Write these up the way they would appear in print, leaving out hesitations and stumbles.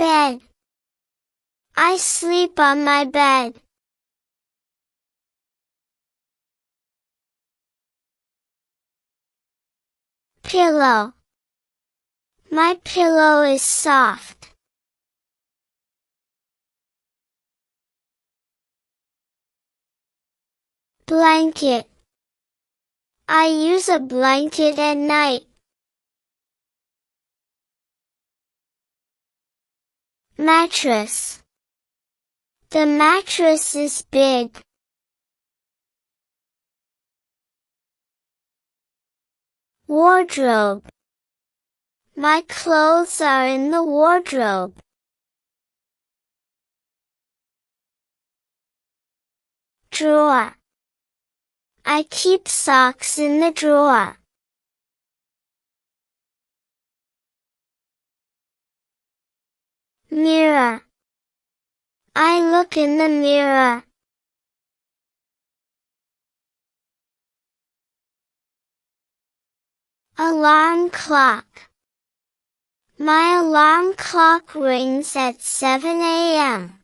Bed. I sleep on my bed. Pillow. My pillow is soft. Blanket. I use a blanket at night. Mattress. The mattress is big. Wardrobe. My clothes are in the wardrobe. Drawer. I keep socks in the drawer. Mirror. I look in the mirror. Alarm clock. My alarm clock rings at 7 a.m.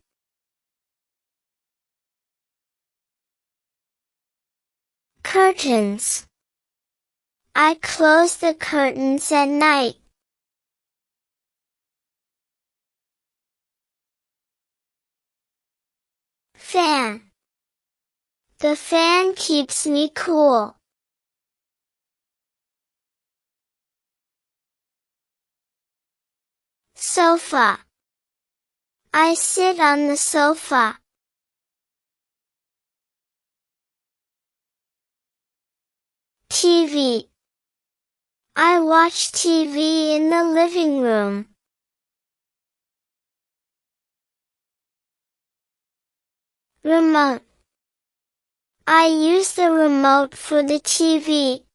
Curtains. I close the curtains at night. Fan. The fan keeps me cool. Sofa. I sit on the sofa. TV. I watch TV in the living room. Remote. I use the remote for the TV.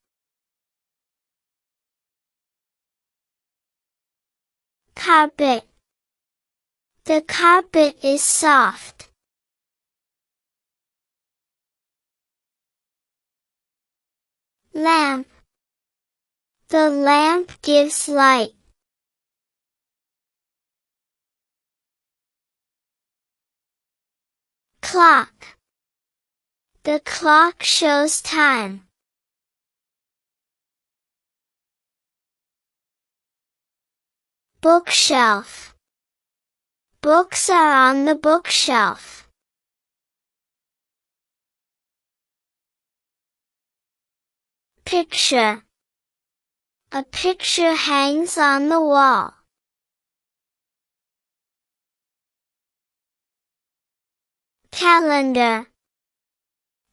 Carpet. The carpet is soft. Lamp. The lamp gives light. Clock. The clock shows time. Bookshelf. Books are on the bookshelf. Picture. A picture hangs on the wall. Calendar.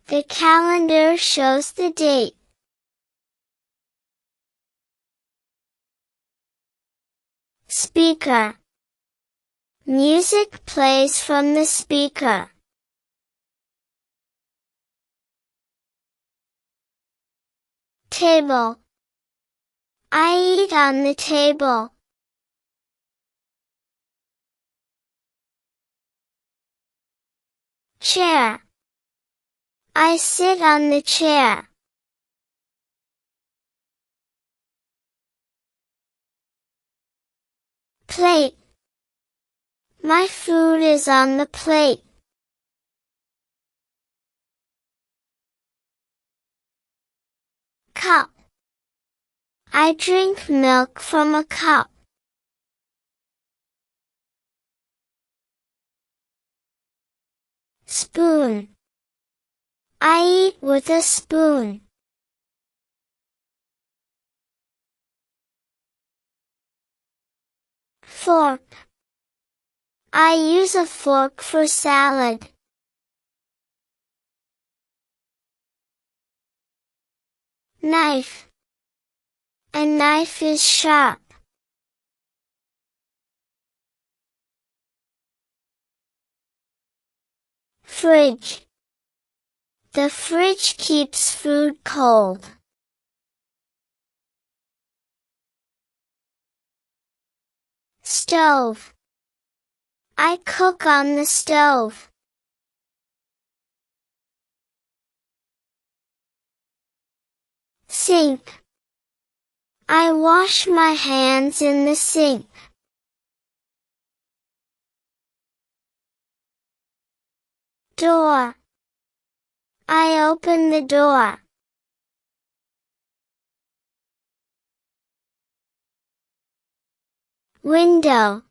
The calendar shows the date. Speaker. Music plays from the speaker. Table. I eat on the table. Chair. I sit on the chair. Plate. My food is on the plate. Cup. I drink milk from a cup. Spoon. I eat with a spoon. Fork. I use a fork for salad. Knife. A knife is sharp. Fridge. The fridge keeps food cold. Stove. I cook on the stove. Sink. I wash my hands in the sink. Door. I open the door. Window.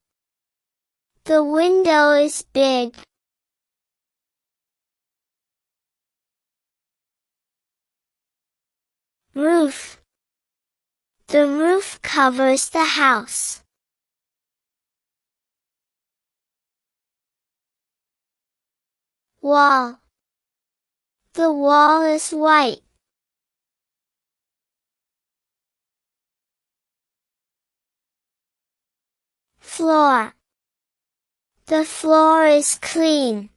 The window is big. Roof. The roof covers the house. Wall. The wall is white. Floor. The floor is clean.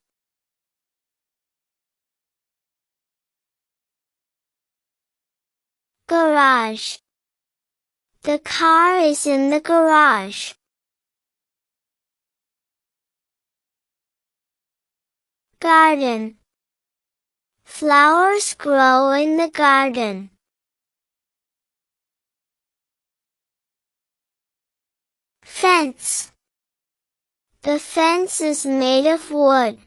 Garage. The car is in the garage. Garden. Flowers grow in the garden. Fence. The fence is made of wood.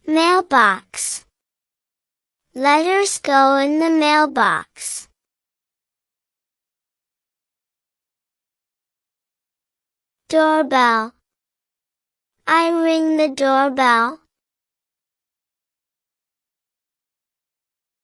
Mailbox. Letters go in the mailbox. Doorbell. I ring the doorbell.